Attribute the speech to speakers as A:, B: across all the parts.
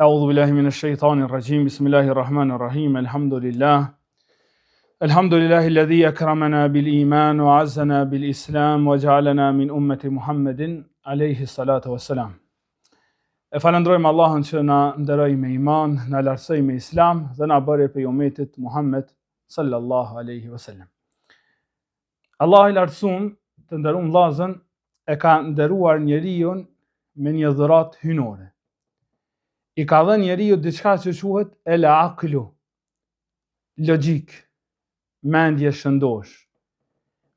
A: أعوذ بالله من الشيطان الرجيم بسم الله الرحمن الرحيم الحمد لله الذي أكرمنا بالإيمان وعزنا بالإسلام وجعلنا من أمة محمد عليه الصلاة والسلام. E falendrojmë Allahun që na nderoi me iman, na lartësoi me islam dhe na bëri për umetit Muhammed sallallahu alaihi wasallam. Allah i lartësuar, të nderuar vëllazën, e ka nderuar njeriu me një dhuratë hynore. I ka dhënë njeriu diçka që quhet el aqlu, logjik, mendje shëndosh.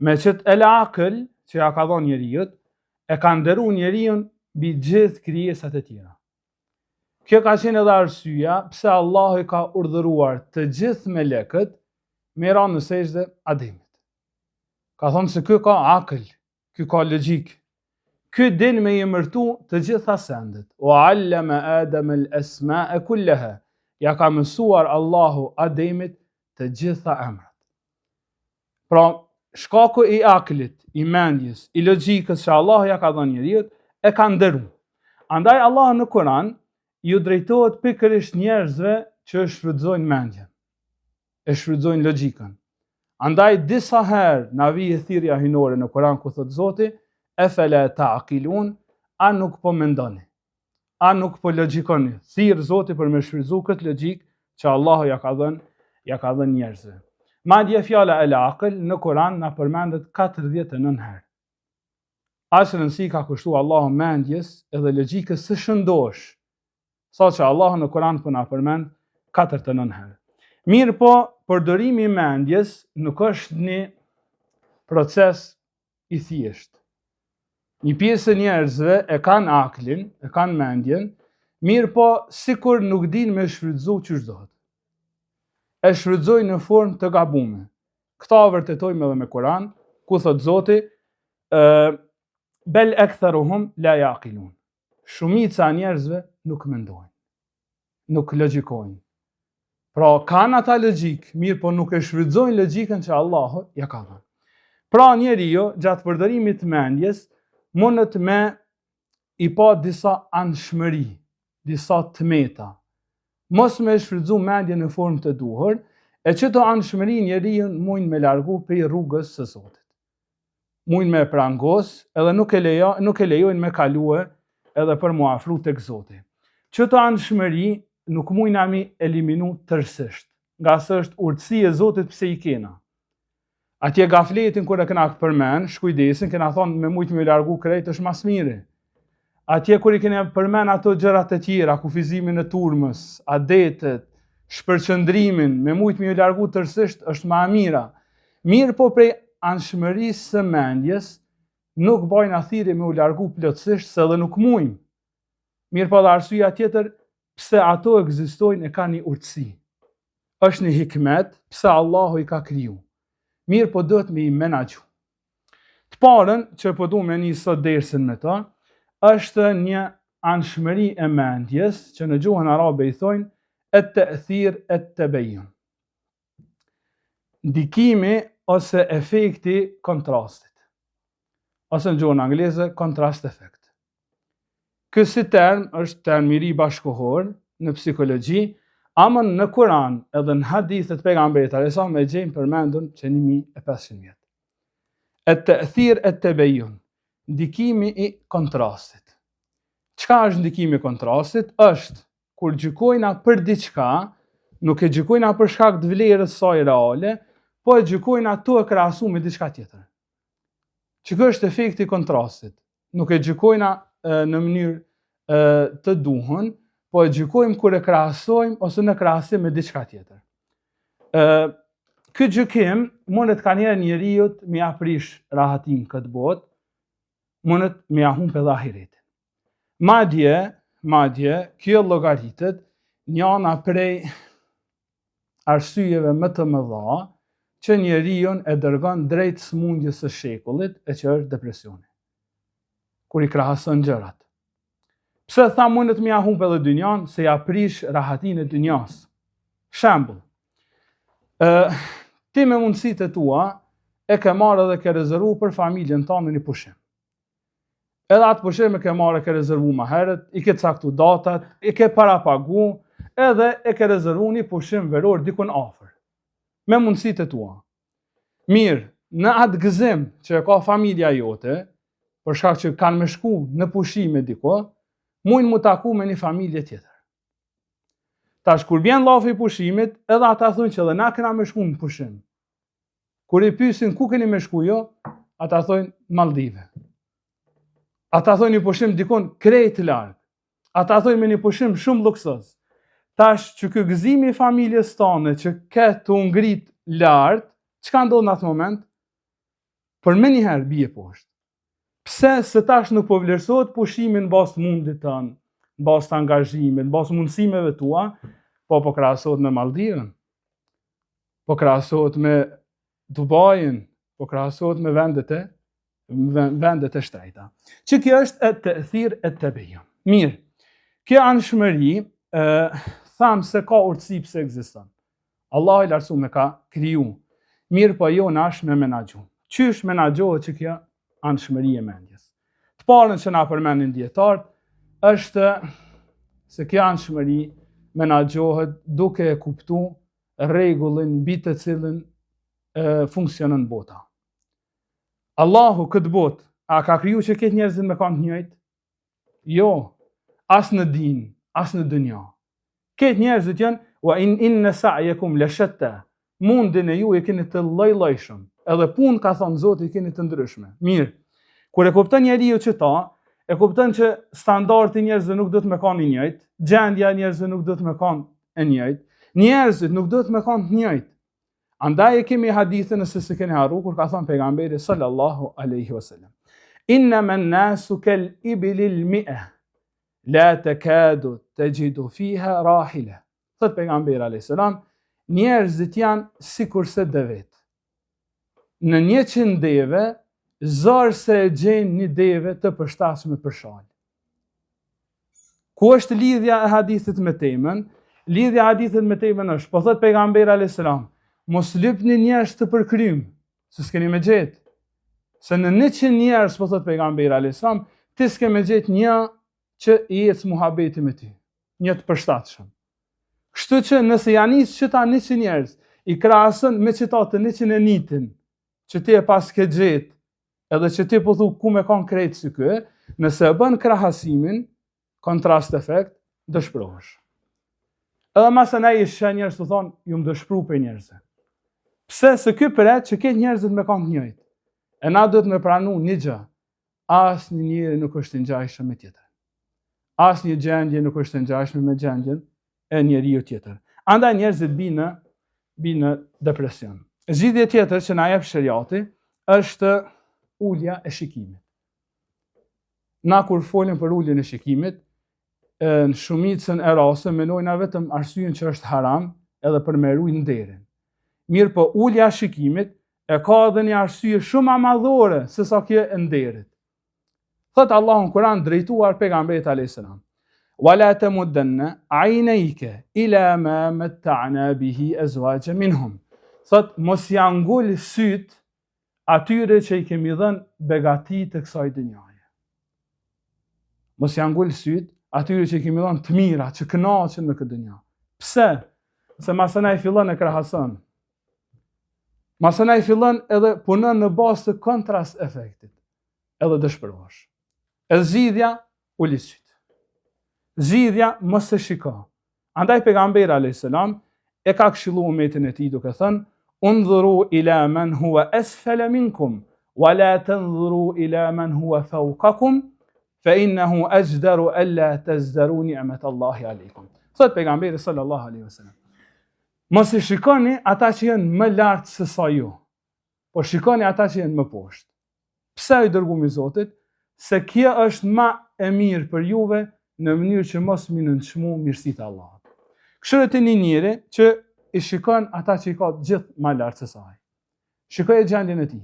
A: Me qëtë el aql që ja ka dhënë njeriu, e ka nderuar njeriu mbi gjithë krijesat e tjera. Kjo ka qenë edhe arsyeja pse Allahu i ka urdhëruar të gjithë melekët me ra në sejdë Ademit. Ka thonë se ky ka aql, ky ka logjik. Ky din me emërtu të gjitha sendet. Wa allama Adama al-asma'a kullaha. Ja ka mësuar Allahu Ademit të gjitha emrat. Pra, shkaku i aqlit, i mendjes, i logjikës që Allahu ja ka dhënë njeriut, e ka nderuar. Andaj Allah në Kur'an ju drejtohet pikërisht njerëzve që shfrytëzojnë mendjen, e shfrytëzojnë logjikën. Andaj disa herë na vije thirrja hynore në Kur'an ku thot Zoti, efela ta'qilun, a nuk po mendoni, a nuk po logjikoni. Thirr Zoti për me shfrytëzu këtë logjik që Allahu ja ka dhënë njerëzve. Madje fjala el aql në Kur'an na përmendet 49 herë. Aq rëndësi ka kushtuar Allahu mendjes edhe logjikës së shëndosh, sa që Allahu në Kur'an po na përmend 49 herë. Mirë po, përdorimi i mendjes nuk është një proces i thjeshtë. Një pjesë e njerëzve e kanë aqlin, e kanë mendjen, mirë po sikur nuk din me shfrytëzu ç'është dohet. E shfrytëzojnë në formë të gabuar. Këta vërtetojmë edhe me Kur'an, ku thot Zoti, bel aktharuhum la yaqilun. Shumica e njerëzve nuk mendojnë, nuk logjikojnë. Pra kanë ata logjik, mirë po nuk e shfrytëzojnë logjikën që Allahu ja ka dhënë. Pra njeriu gjatë përdorimit të mendjes mundet me i pa disa anshmëri, disa tmeta. Mos me shfrytëzu mendjen në formë të duhur, e çdo anshmëri njeriu mund me largu prej rrugës së Zotit. Mund me prangos, edhe nuk e lejojnë me kalue edhe për mu afru tek Zoti. Çdo anshmëri nuk mund na mi eliminu tërësisht, nga se është urtësi e Zotit pse i kena. Atje gafletin kur e kena përmend, shkujdesin, kena thonë me mujt me largu krejt është mas miri. Atje kur i kena përmend ato gjërat e tjera, kufizimin e turmës, adetet, shpërqëndrimin, me mujt me largu tërësisht është ma mira. Mirë po prej anshmërisë së mendjes, nuk bajnë athiri me u largu plotësisht se dhe nuk mujmë. Mirë po dhe arsyeja tjetër, pse ato ekzistojnë e ka një urtësi. Është një hikmet, pse Allahu i ka kriju. Mirë po duhet me i menaxhu. Të parën që po du me një sot dersin me ta, është një anshmëri e mendjes, që në gjuhën arabe i thojnë, at-ta'thir at-tabayyun. Ndikimi ose efekti kontrastit. Ose në gjuhën angleze, contrast effect. Ky si term është term i ri bashkohor në psikologji, ama në Kur'an edhe në hadithet pejgamberit alayhis salam e gjejmë përmendur që 1500 vjet. At-ta'thir at-tabayyun, ndikimi i kontrastit. Çka është ndikimi i kontrastit? Është kur gjykojna për diçka, nuk e gjykojna për shkak të vlerës së saj reale, po e gjykojna tu e krahasu me diçka tjetër. Çka është efekti i kontrastit? Nuk e gjykojna në mënyrë të duhur, po e gjykojmë kur e krahasojmë ose në krahasim me diçka tjetër. Ky gjykim mundet ka njerë njeriu me aprish rahatin këtë botë, mundet me humb edhe ahiretin. Madje, kjo llogaritet njëna prej arsyeve më të mëdha që njeriu e dërgon drejt smundjes së shekullit, e që është depresioni. Kur i krahason gjërat. Pse tha mundet me humb edhe dynjan, se ja prish rahatin e dynjas. Shembull, ti me mundësitë e tua e ke marrë dhe ke rezervu për familjen tënde një pushim. Edhe atë pushim e ke marrë, e ke rezervu më herët, i ke caktu datat, i ke para pagu, edhe e ke rezervu një pushim veror dikun afër, me mundësitë e tua. Mirë, në atë gëzim që ka familja jote, për shkak që kanë me shku në pushime diko, mujnë mu taku me një familje tjetër. Tash kur vjen llafi i pushimit, edhe ata thonë që edhe na kena me shku në pushim. Kur i pyesin ku keni me shku jo, ata thonë Maldive. Ata thonë një pushim dikon krejt larg. Ata thonë me një pushim shumë luksos. Tash që ky gëzimi i familjes tone që ke të ngrit lart, çka ndodh në atë moment? Për më njëherë bie poshtë. Pse se tash nuk po vlerësohet pushimi në bazë të mundit tën, në bazë të angazhimit, në bazë mësimeve tua, po krahasohet me Maldivën, po krahasohet me Dubain, po krahasohet me vendet e shtrejta. Që kjo është e ta'thir e tabiyyun. Mirë, kjo anshmëri, thamë se ka urtësi pse ekziston. Allah i lartësuar me ka kriju. Mirë, po jo nash me menaxhu. Qysh menaxhohet që kjo anshmëri e mendjes? Të parën që na përmendin dietarët është se kjo anshmëri menaxhohet duke e kuptuar rregullin mbi të cilën funksionon bota. Allahu këtë botë a ka kriju që këtë njerëzit me kanë të njëjtë? Jo, as në din, as në dunja. Këtë njerëzit janë wa inna sa'yakum la shatta. Mundin e ju e keni të lloj-llojshëm. Edhe punë ka thënë Zoti keni të ndryshme. Mirë. Kur e kupton njeriu që ta, e kupton që standardi i njerëzve nuk do të më kanë i njëjtë, gjendja e njerëzve nuk do të më kanë e njëjtë, njerëzit nuk do të më kanë të njëjtë. Andaj e kemi hadithën nëse se keni harru, kur ka thënë pejgamberi sallallahu alaihi wasallam. Innama an-nasu kal ibilil mi'a la takadu tajidu fiha rahila. Thot pejgamberi alayhis salam, njerëzit janë sikurse devet. Në 100 deve, zor se e gjen një deve të përshtatshme për shal. Ku është lidhja e hadithit me temën? Lidhja e hadithit me temën është, po thot pejgamberi alayhis salam, mos lypni njerëz të përkrym, se s'keni me gjetë. Se në 100 njerëz, po thot pejgamberi alayhis salam, ti s'ke me gjetë një që i ecë muhabeti me ty, një të përshtatshëm. Kështu që nëse janë nis qëta 100 njerëz, i krahason me qëta të 101-tin, që ti e pas ke gjetë, edhe që ti po thu ku me kanë krejtë si kë, nëse e bën krahasimin, kontrast efekt, dëshpërohesh. Edhe masë ne i shë njerëz të thonë, ju më dëshpëru për njerëzve. Pse se ky përret që këtë njerëzit me kanë të njëjtë. E na duhet me pranu një gjë. Asnjë njeri nuk është i ngjashëm me tjetër. Asnjë gjendje nuk është e ngjashme me gjendjen e njeriu tjetër. Andaj njerëzit binë depresion. Zgjidhje tjetër që na jep shariati është ulja e shikimit. Na kur folim për uljen e shikimit, në shumicën e rasteve mendojna vetëm arsyen që është haram edhe për me ruaj nderin. Mirë, po ulja e shikimit e ka edhe një arsye shumë më madhore se sa kjo e nderit. Thot Allahu në Kur'an drejtuar pejgamberit alayhis salam: "Wala tamuddanna 'aynayka ila ma matta'na bihi azwajan minhum." Thot mos ja ngul syt atyre që i kemi dhënë begati të kësaj dynjaje. Mos ja ngul syt atyre që i kemi dhënë të mira, që kënaqen me këtë dynjë. Pse? Se masana i fillon e krahason. Masana i fillon edhe punon në bazë të kontrast efektit. Edhe dëshpërohesh. E zgjidhja uli syt. Zgjidhja mos e shiko. Andaj pejgamberi alayhis salam e ka këshilluar umetin e tij duke thënë: "Undhuru ila man huwa asfala minkum, wa la tanzuru ila man huwa fawqakum, fa innahu ajdaru alla tazdaru ni'mat Allahi alaykum." Thot pejgamberi sallallahu alaihi wasallam. Mos i shikoni ata që janë më lart se sa ju, por shikoni ata që janë më poshtë. Pse i dërguam i Zotit? Se kjo është më e mirë për juve në mënyrë që mos më nënçmu mirësitë e Allahut. Këshillet e një njeri që i shikon ata që i ka gjithë më lart se saj. Shikoj gjendjen e tij.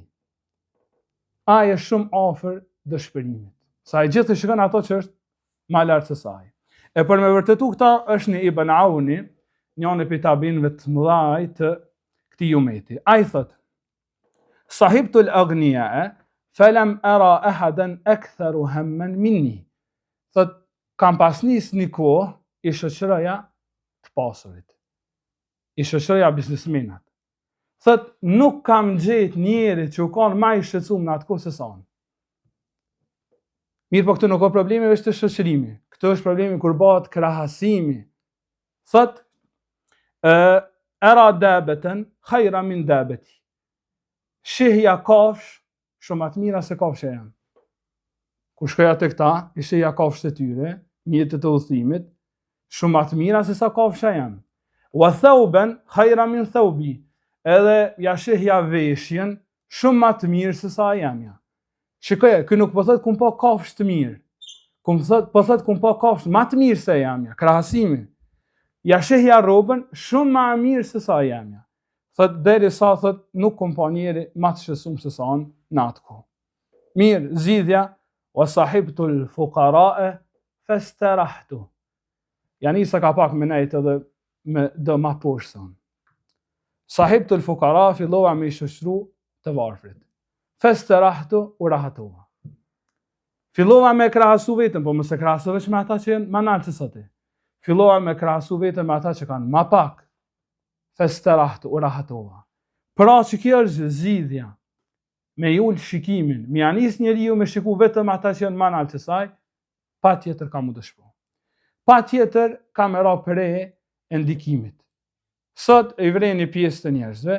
A: Ai është shumë afër dëshpërimit. Sa ai gjithë shikon ato që është më lart se saj. E për me vërtetu këta është një Ibn Auni, njëri prej tabinëve të mëdhaj të këtij umeti. Ai thot: "Sahibtul aghniya Falam ara ahadan aktharu hamman minni. Thot, kam pas nis një kohë i shoqëroja të pasurit. I shoqëroja biznesmenat. Thot, nuk kam gjetë njeri që u kanë ma i shqetësuar në atë kohë se sa unë. Mirë, po këtu nuk ka problemi veç të shoqërimi. Këtu është problemi kur bëhet krahasimi. Thot, era dabeten khajra min dabeti. Shihja kafsh shumë atë mira se kafshë jam. Kur shkoja të këta, i shihja kafshë të tyre, mjetët të udhëtimit, shumë atë mira se sa kafshë jam. Wa thawban khajra min thawbi. Edhe ja shihja veshjen shumë atë mirë se sa jamja. Shikoje, kë nuk po thot kum po kafshë të mirë. Po thot kum po kafshë ma të mirë se jamja, krahasimi. Ja shihja robën shumë ma mirë se sa jamja. Thot deri sa thot nuk kum po njeri ma të shqetësuar se sa unë në atë kohë. Mirë, zgjidhja wa sahibtul fuqara'a fastarahtu. Ja nisa ka pak me nejt edhe me do ma poshtë. Sahibtul fuqara fillova me i shoqëru të varfrit. Fastarahtu u rahatova. Fillova me krahasu vetëm, po mos e krahasu veç me ata që janë më naltë se soti. Fillova me krahasu vetëm me ata që kanë më pak. Fastarahtu u rahatova. Pra që kjo është zgjidhja. Me ul shikimin, me anis njeriu me shiku vetëm ata që janë më naltë se saj, patjetër ka mu dëshpëru. Patjetër ka me ra pere e ndikimit. Sot e vren një pjesë të njerëzve,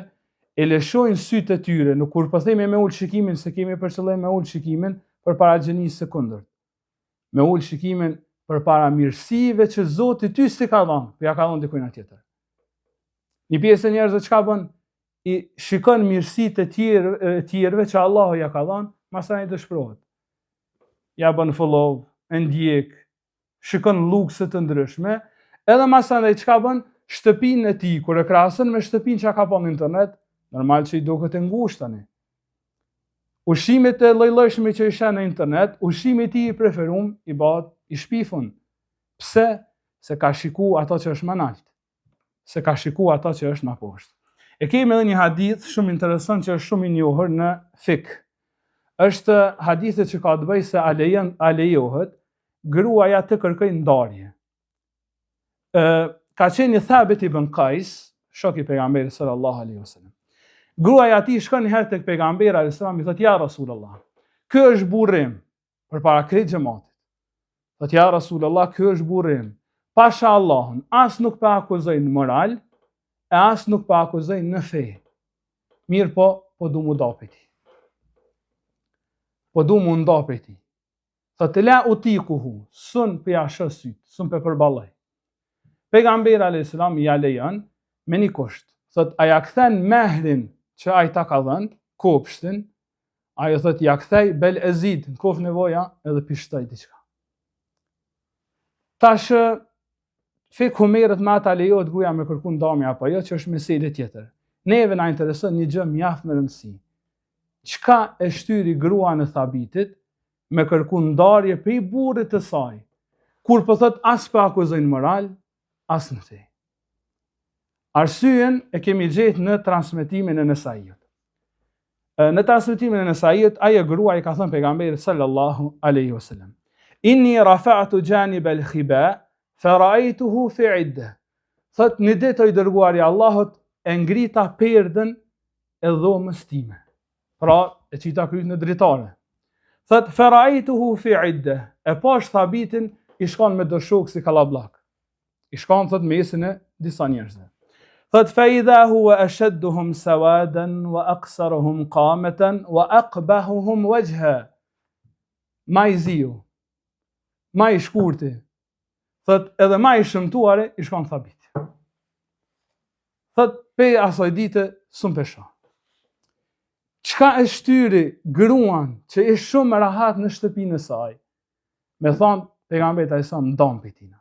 A: e lëshojnë sytë e tyre, nuk kur përthejme me ullë shikimin, se kemi për qëllim me ullë shikimin për para gjenisë së kundërt. Me ullë shikimin për para mirësive që Zoti ty si ka dhënë, për ja ka dhënë dikujna tjetër. Një pjesë e njerëzve çka bën? I shikon mirësitë e tjerëve që Allahu ja ka dhënë, masaj dëshpërohet. Ja bën follow, e ndjek, shikon lukse të ndryshme, edhe masaj çka bën? Shtëpinë e tij, kur e krahason me shtëpinë që ka pa në internet, normal që i duket e ngushtë tani. Ushimet e lloj-llojshme që i shën në internet, ushimi i tij i preferuar i bëhet i shpifun. Pse? Se ka shiku ato që është më lart. Se ka shiku ato që është më poshtë. E kemi edhe një hadith shumë interesant që është shumë i njohur në fik. Është hadithet që ka të bëjë se a lejohet gruaja të kërkojë ndarje. Ka qenë Thabit ibn Qais, shok i pejgamberit sallallahu alaihi wasallam. Gruaja e tij shkon një herë tek pejgamberi alayhis salam i thotë ja Rasulullah, ky është burrim përpara krejt xhamatit. Thotë ja Rasulullah, ky është burrim. Pasha Allahun, as nuk pa akuzoj në moral, e as nuk pa akuzoj në fe. Mirë po du mu nda prej tij. Po du mu nda prej tij. Thotë la utikuhu, sun për ja shë syt, sun për përballoj. Pejgamberi alayhis salam ja lejon me një kusht. Thot, a ja kthen mehrin që ai ta ka dhënë, kopshtin, ajo thot, ja kthej bel ezid, në kof nevoja, edhe pishtoj diçka. Tash, fikhu merret me ata lejohet gruaja me kërku ndamje apo jo, që është meselë tjetër. Neve na intereson një gjë mjaft me rëndësi. Çka e shtyri gruan e Thabitit me kërku ndarje prej burrit të saj, kur po thot as pa akuzojnë moral, as në fe. Arsyen e kemi gjetë në transmetimin e Nesaiut. Në transmetimin e Nesaiut, ajo grua i ka thënë pejgamberit sallallahu alaihi wasallam: Inni rafa'tu janib al-khiba fa ra'aytuhu fi 'iddah. Thot në ditë i dërguari i Allahut e ngrita perdën e dhomës time. Pra, e qita kryt në dritare. Thot fa ra'aytuhu fi 'iddah. E pash Thabitin i shkon me dëshok si kallabllak. I shkon thot mesin e disa njerëzve. Thot fa idha huwa ashadduhum sawadan wa aqsaruhum qamatan wa aqbahuhum wajha. Ma i ziu, ma i shkurti. Thot edhe ma i shëmtuare i shkon Thabit. Thot pe asaj dite s'un pesha. Çka e shtyri gruan që është shumë rahat në shtëpinë e saj? Me thon pejgamberi ai sa ndon pe tina.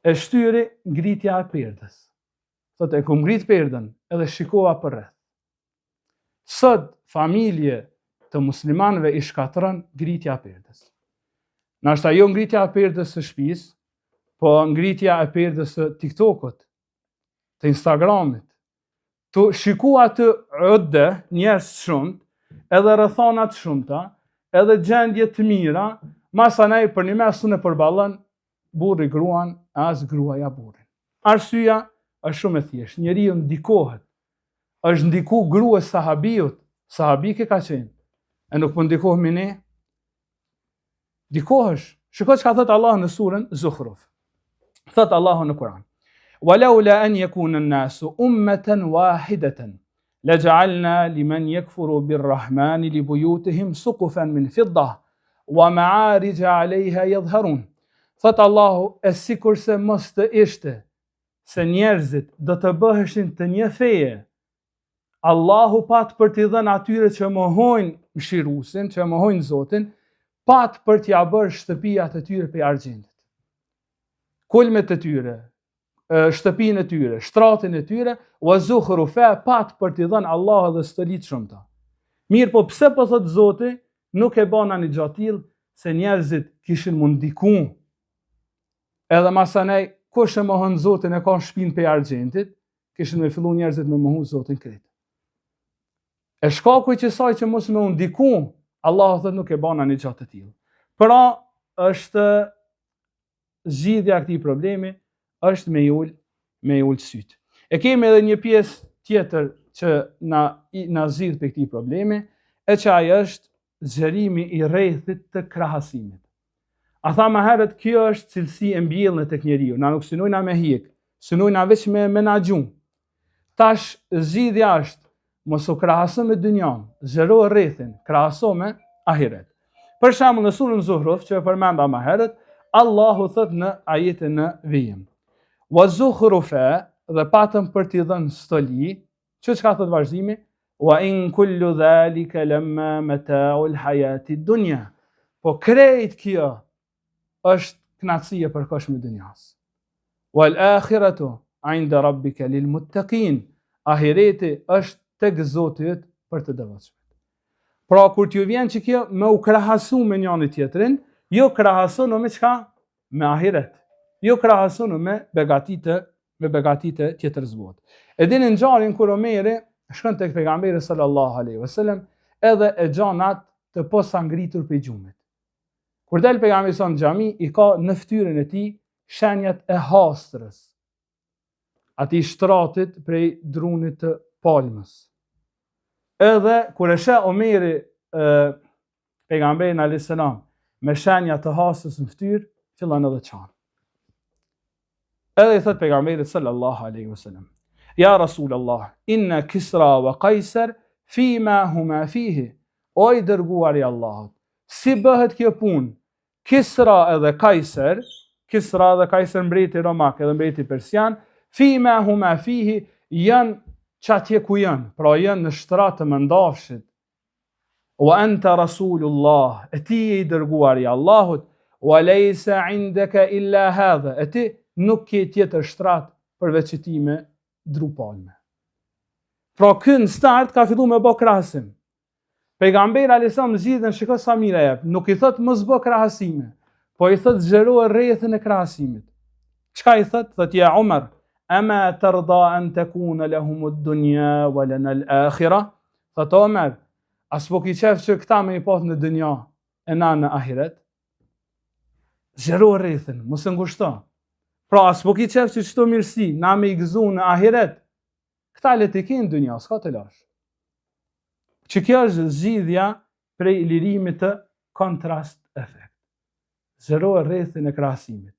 A: E shtyri ngritja e perdës. Thot e kum ngrit perdën edhe shikova për rreth. Sot familje të muslimanëve i shkatron ngritja e perdës. Nashta jo ngritja e perdës së shtëpisë, po ngritja e perdës së TikTokut, të Instagramit. Tu shiku atë njerëz shumë edhe rrethana të shumta, edhe gjendje të mira, masanaj për një mes në përballon burri gruan, as gruaja burrin. Arsyeja është shumë e thjeshtë. Njeriu ndikohet. Është ndiku gruas sahabiut, sahabike ka qenë. E nuk po ndikohemi ne? Ndikohesh. Shikoj çka thot Allah në surën Zukhruf. Thot Allahu në Kur'an: "Walaula an yakuna an-nasu ummatan wahidatan laj'alna liman yakfuru bir-rahmani li buyutihim suqufan min fiddah wa ma'arij 'alayha yadhharun." Thot Allahu, e sikurse mos të ishte se njerëzit do të bëheshin të një feje, Allahu pat për t'i dhënë atyre që mohojnë mshirusin, që mohojnë Zotin, pat për t'ja bërë shtëpijat e tyre për argjendit. Kulmet e tyre, shtëpinë e tyre, shtratin e tyre, wa zukhrufa, pat për t'i dhënë Allah dhe stolit shumëta. Mirë, po pse po thot Zoti, nuk e bana një gjatil, se njerëzit kishin mund ndiku. Edhe masanej, kush e mohon Zotin e ka shpinë për argjendit, kishin me fillu njerëzit me mohu Zotin kretë. E shkaku i kësaj që mos me ndiku, Allah thot nuk e bana një gjatë të tillë. Pra, është zgjidhja këtij problemi, është me ul syt. E kemi edhe një pjesë tjetër që na zgjidh për këtij problemi, e që ai është zgjerimi i rrethit të krahasimit. A tha më herët, kjo është cilësi e mbjellën tek njeriu, na nuk synojna me hjek, synojna veç me menaxhu. Tash zgjidhja është mos u krahaso me dynjan, zgjero rrethin, krahaso me ahiret. Për shembull në surën Zuhruf që e përmenda më herët, Allahu thot në ajetin në vijim: "Wa zukhrufa", dhe patëm për t'i dhënë stoli, çka thot vazhdimi? "Wa in kullu dhalika lamma mata'ul hayatid dunya." Po krejt kjo është kënaqësia e përkohshme e dunjas. "Wal akhiratu 'inda rabbika lil muttaqin." Ahireti është tek Zoti yt për të devotshmit. Pra kur t'ju vjen që kjo me u krahasu me njëri tjetrin, jo krahasonu me çka? Me ahiret. Jo krahasonu me begatitë e tjetër bote. E dini ngjarjen kur Omeri shkon tek pejgamberi sallallahu alaihi wasallam, edhe e gjan atë të posa ngritur pe gjumit. Kur del pejgamberi son në xhami, i ka në fytyrën e tij shenjat e hastrës, atij shtratit prej drunit të palmës. Edhe kur e sheh Omeri pejgamberin alayhis salam me shenja të hastrës në fytyrë, fillon edhe çan. Edhe i thot pejgamberit sallallahu alaihi wasallam: "Ya Rasulullah, inna Kisra wa Qaisar fima huma fihi." O i dërguar i Allahut, si bëhet kjo punë? Kisra edhe Kajser mbreti romak edhe mbreti persian, fima huma fihi, janë çatje ku janë, pra janë në shtrat të mëndafshit. Wa anta Rasulullah, e ti i dërguar i Allahut, wa laysa indaka illa hadha, e ti nuk ke tjetër shtrat përveç ti me dru palme. Pra ky në start ka fillu me bë krahasim. Pejgamberi alayhis salam zgjidhen, shikoj sa mirë jep, nuk i thot mos bë krahasime, po i thot zgjero rrethën e krahasimit. Çka i thot? Thot ja Umar, ama tarda an takuna lahum ad-dunya wa lana al-akhirah? Thot Umar, as po ki qef që këta me i pat në dynja e na në ahiret? Zgjero rrethën, mos e ngushto. Pra as po ki qef që çto mirësi na me i gëzu në ahiret, këta le të kenë dynja, s'ka të lash. Që kjo është zgjidhja prej lirimit të kontrast efekt. Zgjero rrethën e krahasimit.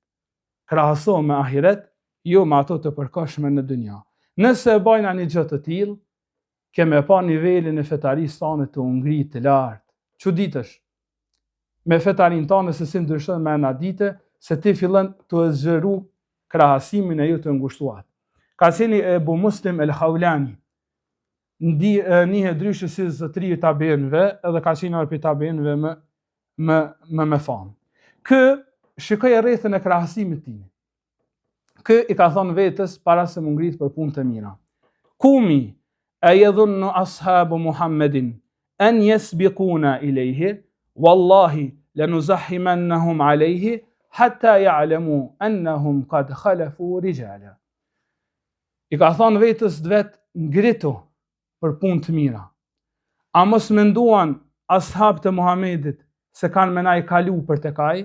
A: Krahaso me ahiret, jo me ato të përkohshme në dynja. Nëse e bajna një gjë të tillë, keme pa nivelin e fetarisë tonë të ngritë të lartë. Çuditësh. Me fetarin tonë se si ndryshon me ana dite, se ti fillon të zgjeru krahasimin e ju të ngushtuar. Ka qenë Ebu Muslim el-Khawlani, njihet ndryshe si zotëri i tabeinëve, edhe ka qenë për tabeinëve me famë. Kë shikoi rrethën e krahasimit tim. Kë i ka thonë vetës para se më ngrit për punë të mira. Kumi ayadhunnu ashabu Muhammedin an yasbiquna ilayhi wallahi lanuzahhimannahum alayhi hatta ya'lamu annahum qad khalafu rijala. I ka thonë vetës vet ngritu për punë të mira. A mos menduan ashabët e Muhamedit se kanë me na i kalu për të kaj?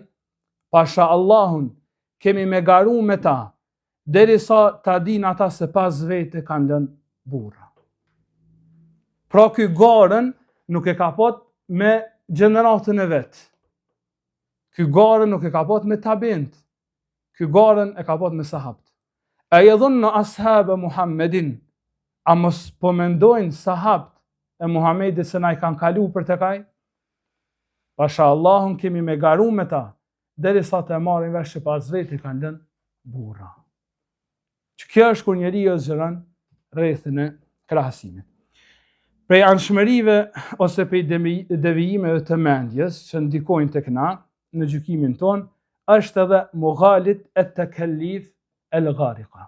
A: Pasha Allahun, kemi me garu me ta, derisa ta din ata se pas vete kanë lënë burra. Pra ky garën nuk e ka pat me gjeneratën e vetë. Ky garën nuk e ka pat me tabint. Ky garën e ka pat me sahabët. E jedhun në ashabë e Muhammedin, a mos po mendojnë sahabët e Muhammedit se na i kanë kalu për të kaj? Pasha Allahun kemi me garu me ta, derisa të marrin vesh që pas veti kanë lënë burra. Që kjo është kur njeriu zgjeron rrethin e krahasimit. Prej anshmërive ose prej devijimeve të mendjes që ndikojnë tek na në gjykimin ton, është edhe mughalit at-takallif al-ghariqa.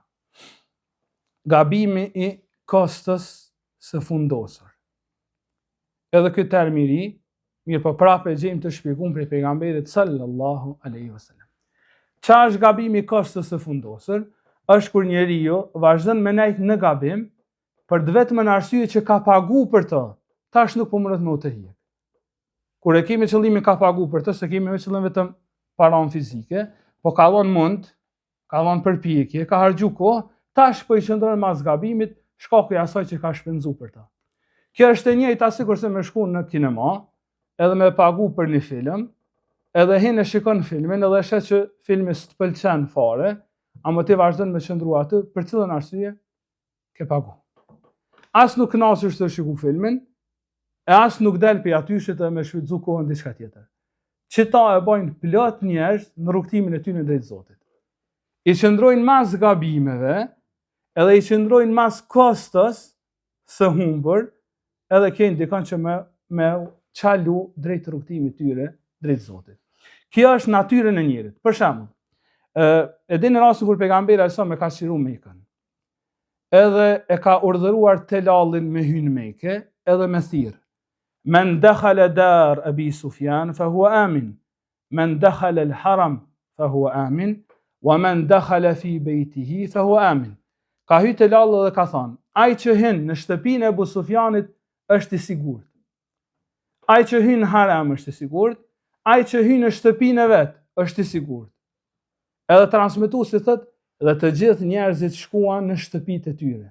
A: Gabimi i kostës së fundosur. Edhe ky term i ri, mirë po prapë e gjejmë të shpjeguar prej pejgamberit sallallahu alaihi wasallam. Çfarë është gabimi i kostës së fundosur? Është kur njeriu vazhdon me nejt në gabim për vetëm arsye që ka pagu për të, tash nuk po mundet me u tërhiq. Kur e kemi qëllimin ka pagu për të, se kemi me qëllim vetëm paron fizike, po ka dhënë mund, ka dhënë përpjekje, ka harxhu kohë, tash po i qëndron mas gabimit shkaku i asaj që ka shpenzu për të. Kjo është e njëjta sikurse me shku në kinema, edhe me pagu për një film, edhe hin e shikon filmin, edhe shet që filmi s'të pëlqen fare, ama ti vazhdon me qëndru aty, për cilën arsye ke pagu. As nuk kënaqesh të shiku filmin, e as nuk del për atyshet e me shfrytzu kohën diçka tjetër. Qëta e bojnë plot njerëz në rrugtimin e tyre drejt Zotit. I qëndrojnë mas gabimeve, edhe i qëndrojnë mas kostës së humbur, edhe kjo indikon që me qalu drejt rrugtimit tyre drejt Zotit. Kjo është natyrën e njerit. Për shembull, e dini rastin kur pejgamberi sa me ka qiru Mekën. Edhe e ka urdhëruar telallin me hyrë në Mekë, edhe me thirr. Men dakhala dar Abi Sufjan fa huwa amin. Men dakhala al-haram fa huwa amin. Wa men dakhala fi baytihi fa huwa amin. Ka hyrë telall dhe ka thënë, ai që hyn në shtëpinë e Abu Sufjanit është i sigurt. Ai që hyn në haram është i sigurt, ai që hyn në shtëpinë e vet është i sigurt. Edhe transmetuesi thotë, dhe të gjithë njerëzit shkuan në shtëpitë e tyre.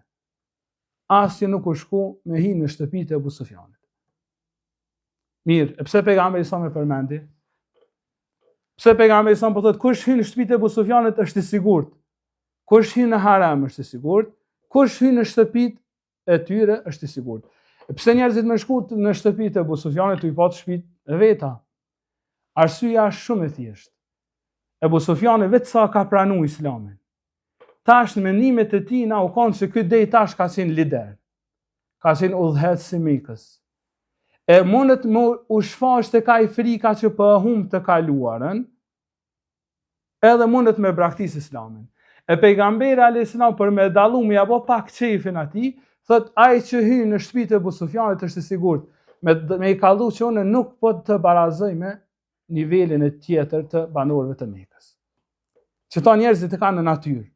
A: Asnjë nuk u shku me hi në shtëpitë e Abu Sufjanit. Mirë, e pse pejgamberi sa më përmendi? Pse pejgamberi sa po thotë kush hyn në shtëpitë e Abu Sufjanit është i sigurt? Kush hyn në haram është i sigurt? Kush hyn në shtëpitë e tyre është i sigurt? E pse njerëzit më shku në shtëpitë e Abu Sufjanit u i pat shtëpitë e veta? Arsyeja është shumë e thjeshtë. Abu Sufjani vetë sa ka pranu Islamin. Tash në mendimet e tij na u kanë se ky dej tash ka qenë lider. Ka qenë udhëheqës i Mekës. E mundet më u shfaq tek ai frika që po humb të kaluarën, edhe mundet me braktis Islamin. E pejgamberi alayhis salam për me dallu me apo pak çefin atij, thot ai që hyn në shtëpitë e Abu Sufjanit është i sigurt. Me i kallu që unë nuk po të barazoj me nivelin e tjetër të banorëve të Mekës. Që ta njerëzit e kanë në natyrë.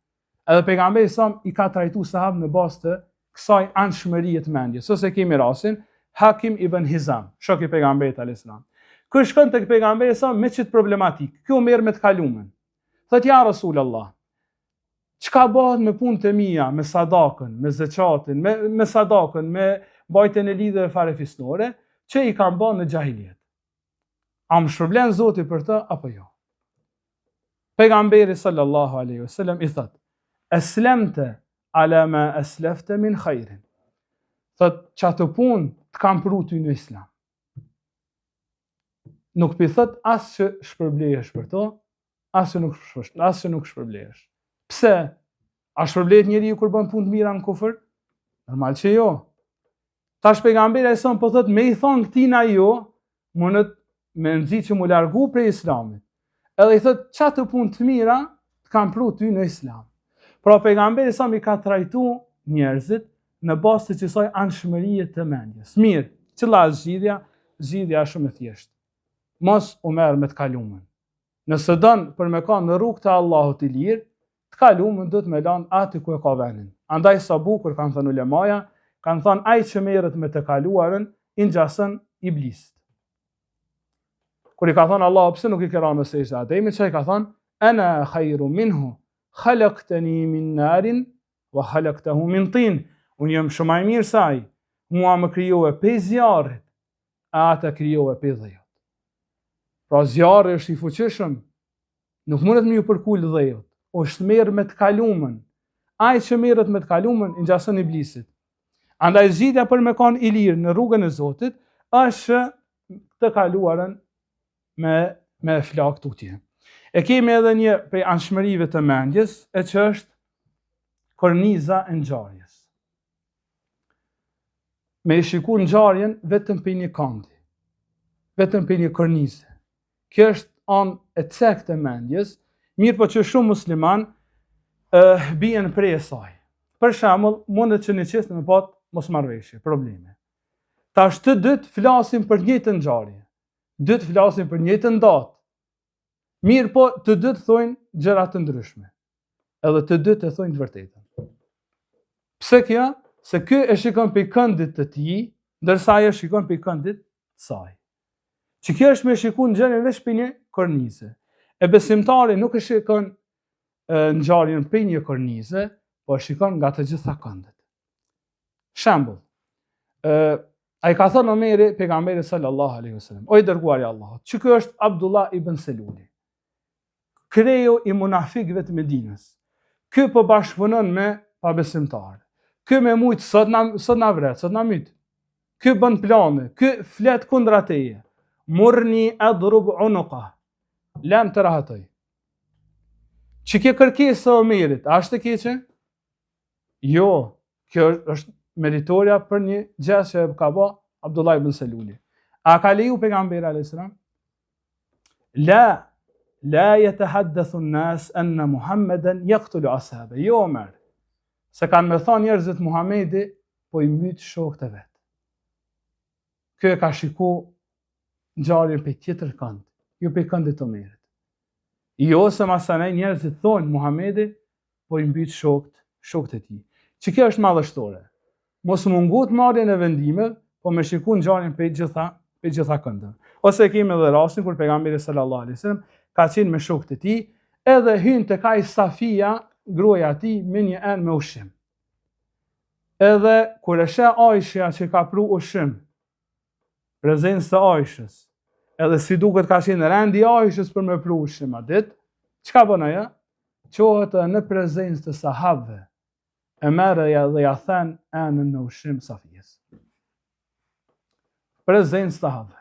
A: Edhe pejgamberi sa i ka trajtu sahabë në bazë të kësaj anshmërie të mendjes. Ose kemi rastin Hakim ibn Hizam, shok i pejgamberit alayhis salam. Ky shkon tek pejgamberi sa me çit problematik. Ky u merr me të kalumen. Thot ja Rasulullah, çka bëhet me punët e mia, me sadakën, me zeqatin, me sadakën, me mbajtjen e lidhjeve farefisnore, që i kanë bën në xahiliet. A më shpërblen Zoti për të apo jo? Pejgamberi sallallahu alaihi wasallam i thot: "Aslamta ala ma aslafta min khairin." Thot çato punë të kam pru ty në Islam. Nuk pi thot as që shpërblehesh për to, as që nuk shpërblehesh. Pse? A shpërblehet njeriu kur bën punë të mira në kufër? Normal që jo. Tash pejgamberi sa po thot me i thon këtij na jo, mundet me nxit që mu largu prej Islamit. Edhe i thot çato punë të mira të kam pru ty në Islam. Pra pejgamberi sa mi ka trajtu njerëzit në bazë të kësaj anshmërie të mendjes. Mirë, cila është zgjidhja? Zgjidhja është shumë e thjeshtë. Mos u merr me të kalumen. Nëse don për me kanë në rrugë të Allahut i lirë, të kalumen do të me lanë aty ku e ka vendin. Andaj sa bukur kanë thënë ulemaja, kanë thënë ai që merret me të kaluarën i ngjasën iblisit. Kur i ka thënë Allah, pse nuk i ke rënë sejdë Ademit, çai ka thënë ana khairu minhu khalaqtani min narin wa khalaqtahu min tin. Unë jam shumë më i mirë se ai. Mua më krijove pe zjarrit, ata krijove pe dhejut. Pra zjarri është i fuqishëm, nuk mundet me ju përkul dhejut, është merr me të kalumën. Ai që merret me të kalumën i ngjasën iblisit. Andaj zgjidhja për me kanë i lirë në rrugën e Zotit është të kaluarën me flak tutje. E kemi edhe një prej anshmërive të mendjes, e që është korniza e ngjarjes. Me i shiku ngjarjen vetëm për një kandi, vetëm për një kornizë. Kjo është anë e cektë e mendjes, mirë po që shumë musliman bien prej e saj. Për shembull, mundet që një qesë me pat mosmarrveshje, probleme. Tash të dytë flasim për njëjtën ngjarje, dytë flasim për njëjtën datë. Mirë po të dytë thojnë gjëra të ndryshme. Edhe të dytë e thojnë të vërtetën. Pse kjo? Se ky e shikon për këndit të tij, ndërsa ai e shikon për këndit të saj. Që kjo është me shikun ngjarjen veç për një kornize. E besimtari nuk e shikon ngjarjen për një kornize, po e shikon nga të gjitha këndet. Shembull, ai ka thënë Omeri pejgamberit sallallahu alaihi wasallam, o i dërguari i Allahut, që ky është Abdullah ibn Seluli, kreu i munafikëve të Medinës. Ky po bashkëpunon me pabesimtarë. Ky me mujt sot na vret, sot na myt. Ky bën plane, ky flet kundra teje. Murni adrub unuqa. Lam të rahatoj. Që kjo kërkesë e Omerit, a është e keqe? Jo, kjo është meritoria për një gjë që ka bë Abdullah ibn Seluli. A ka leju pejgamberi alayhis salam? La yatahaddathu an-nas anna Muhammadan yaqtulu ashabe. Jo, Omer. Se kanë me thonë njerëzit Muhamedi po i myt shokët e vet. Kjo e ka shiku ngjarjen për tjetër kënd, jo për këndit të Omerit. Jo se masanej njerëzit thonë Muhamedi po i mbyt shokët e tij. Që kjo është madhështore. Mos mungut marrjen e vendimeve, po me shiku ngjarjen për gjitha këndeve. Ose kemi edhe rastin kur pejgamberi sallallahu alaihi wasallam ka qenë me shokët e tij, edhe hyn tek ai Safia, gruaja e tij, me një enë me ushqim. Edhe kur e sheh Aisha që ka pru ushqim, prezencë të Aishës, edhe si duket ka qenë rendi Aishës për me pru ushqim atë ditë, çka bën ajo? Qohet në prezencë të sahabëve, e merr dhe ja thën enën në ushqim Safijës. Prezencë të sahabëve.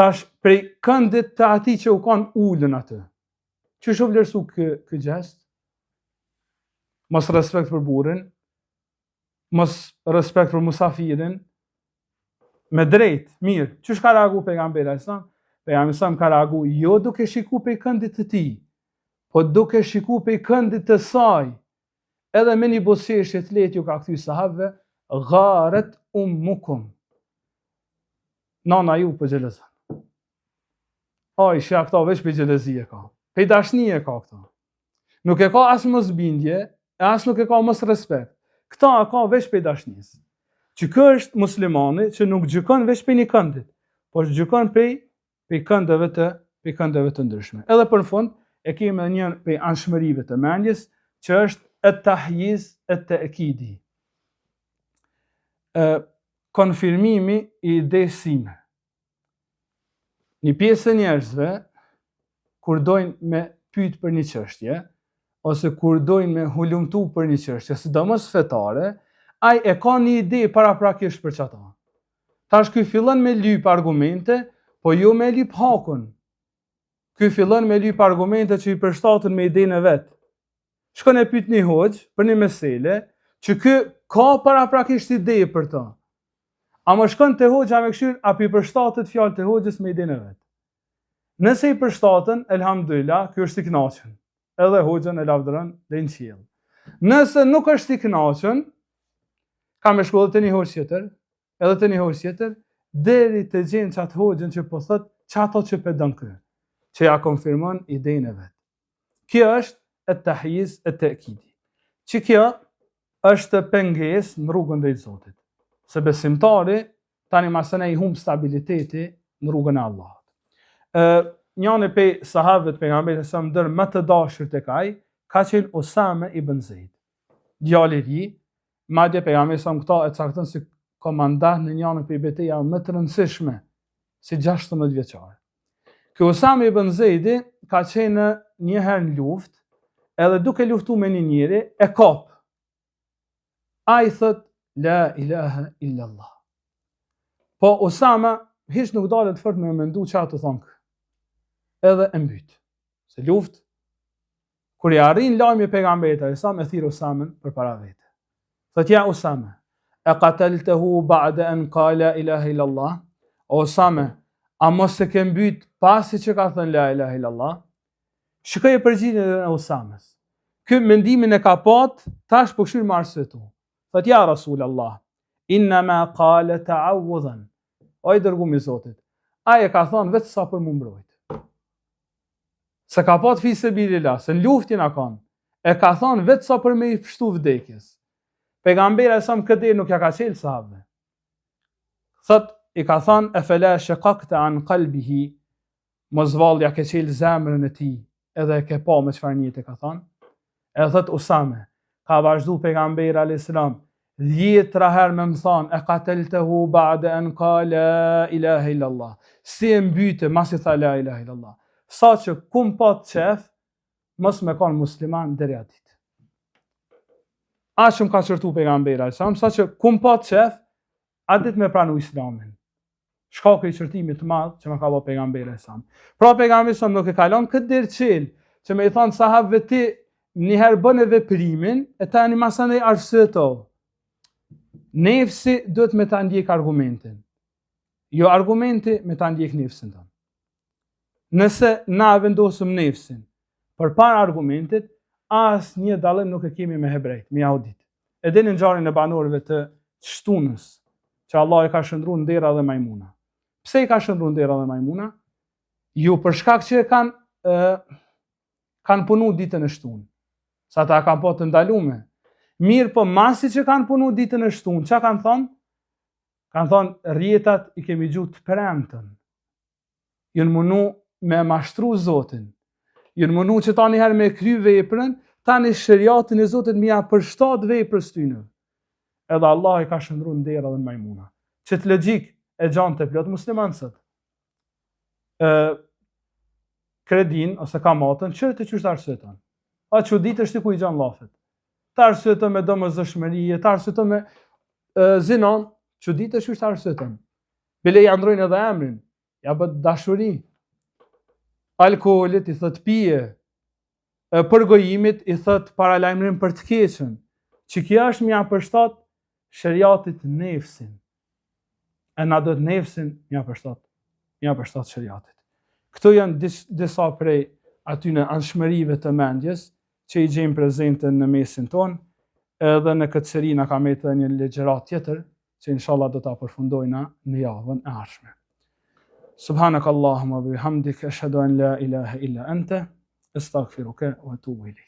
A: Tash prej këndit të atij që u kanë ulën atë. Që shumë vlerësu ky gjest? Mos respekt për burrin, mos respekt për musafirin, me drejt, mirë. Çish ka reagu pejgamberi alayhis salam? Pejgamberi sa ka reagu jo duke shiku pe këndit të tij, po duke shiku pe këndit të saj. Edhe me një boseshje të lehtë ju ka kthy sahabëve, gharet ummukum. Nana ju po xhelozon. Aisha këta veç për xhelozie ka. Pe dashni e ka këta. Nuk e ka as mosbindje, e as nuk e ka mos respekt. Këta e ka veç pe dashnis. Që kë është muslimani që nuk gjykon veç pe një këndit, po gjykon pe këndeve të ndryshme. Edhe për fund e kemi një pe anshmërive të mendjes që është at-tahyiz at-ta'kidi. Konfirmimi i idesë sime. Një pjesë e njerëzve kur dojnë me pyet për një çështje, ose kur dojnë me hulumtu për një çështje, sidomos fetare, ai e ka një ide paraprakisht për çata. Tash ky fillon me lyp argumente, po jo me lyp hakun. Ky fillon me lyp argumente që i përshtaten me idenë e vet. Shkon e pyet një hoxh për një mesele, që ky ka paraprakisht ide për ta. A më shkon te hoxha me këshir, apo i përshtatet fjalët e hoxhës me idenë e vet. Nëse i përshtaten, elhamdulillah, ky është i kënaqur. Edhe hoxhën e lavdëron dhe në qiell. Nëse nuk është i kënaqur, ka me shkollë të një hoxh tjetër, edhe të një hoxh tjetër, deri të gjenë qatë hoxhën që po thot çato që pedon kë, që ja konfirmon idenë e vet. Kjo është at-tahyiz at-ta'kidi. Që kjo është pengesë në rrugën drejt Zotit. se besimtari tani masën e i humb stabiliteti në rrugën e Allahut. Njëri prej sahabëve të pejgamberit sa ndër më të dashur tek ai ka qenë Usame ibn Zeid, djali i ri, madje pejgamberi sa këta e cakton si komandant në njërin prej betejave më të rëndësishme, si 16 vjeçar. Ky Usame ibn Zeidi ka qenë një herë në luftë, edhe duke luftuar me një njeri e kap. Ai thot la ilaha illa Allah. Po Usama hiç nuk dalet fort me mendu çfarë të thonë. Edhe e mbyt. Se luftë, kur i arrin lajmi pejgamberit sa e thirr Usamen përpara vete. Thot ja Usame, e qataltahu ba'da an qala ilaha illa Allah? Usame, a mos e ke mbyt pasi që ka thënë la ilaha illa Allah? Shikoj përgjigjen e Usames. Ky mendimin e ka pat, tash po shir me arsye tu. Thot ja Rasul Allah, inna ma qala ta'awudhan. O i dërguar i Zotit, ai e ka thënë vetë sa për më mbrojt. Se ka pat fi sebilillah, se në luftin a kanë, e ka thënë vetë sa për me i pështu vdekjes. Pejgamberi sa më këtë nuk ja ka qelë sahabëve. Thot, i ka thënë, e fela shaqaqta an qalbihi, mos vallja ke qelë zemrën e tij, edhe e ke pa me çfarë niyete ka thënë. E thot Usame, ka vazhdu pejgamberi alayhis salam 10 herë me më thonë, e qataltahu ba'da an qala ilaha illa Allah. Si e mbyte masi tha la ilaha illa Allah. Sa që kum pat qef, mos me kanë musliman deri atit. Ashëm ka qërtu pejgamberi alayhis salam, sa që kum pat qef, atit me pranu islamin. Shkaku i qërtimit të madh që më ka bë pejgamberi alayhis salam. Pra pejgamberi sa nuk e kalon këtë dirçel, që me i thonë sahabëve ti njëherë bënë veprimin, e tani masane i arsyeto. Nefsi duhet me ta ndjek argumentin. Jo argumenti me ta ndjek nefsin tonë. Nëse na vendosëm nefsin përpara argumentit, as një dallim nuk e kemi me hebrejt, me jahudit. E dini ngjarjen e banorëve të Shtunës, që Allah i ka shndruar ndera dhe majmuna. Pse i ka shndruar ndera dhe majmuna? Ju për shkak që kanë punu ditën e Shtunë. Sa ta kanë po të ndalume. Mirë po masi që kanë punu ditën e Shtunë, çka kanë thonë? Kanë thonë rjetat i kemi gjutë të premtën. Jënë munu me mashtru Zotin. Jënë munu që ta njëherë me kry veprën, ta një shëriatin e Zotit me ja përshtat veprës tyne. Edhe Allah i ka shëndru në dera dhe në majmuna. Që të logjik e gjanë të plot muslimansët. Kredin ose kamatën, që të qështë arsyetën? A që ditë është të ku i gjanë lafet. Të arsyetën me domosdoshmërie, të arsyetën me zinon, që ditë është arsyetën. Bile i androjnë edhe emrin, ja bët dashuri. Alkoolit i thët pije, përgojimit i thët paralajmërim për të keqen, që kja është mja përshtat shëriatit nefsin. E na do të nefsin mja përshtat shëriatit. Këto janë disa prej atyne anshmërive të mendjes, që i gjejmë prezente në mesin tonë, edhe në këtë seri na ka metë një legjerat tjetër, që inshallah do ta përfundojna në javën e ardhshme. Subhanak Allahumma bihamdik ashhadu an la ilaha illa anta astaghfiruka wa atubu ilayk.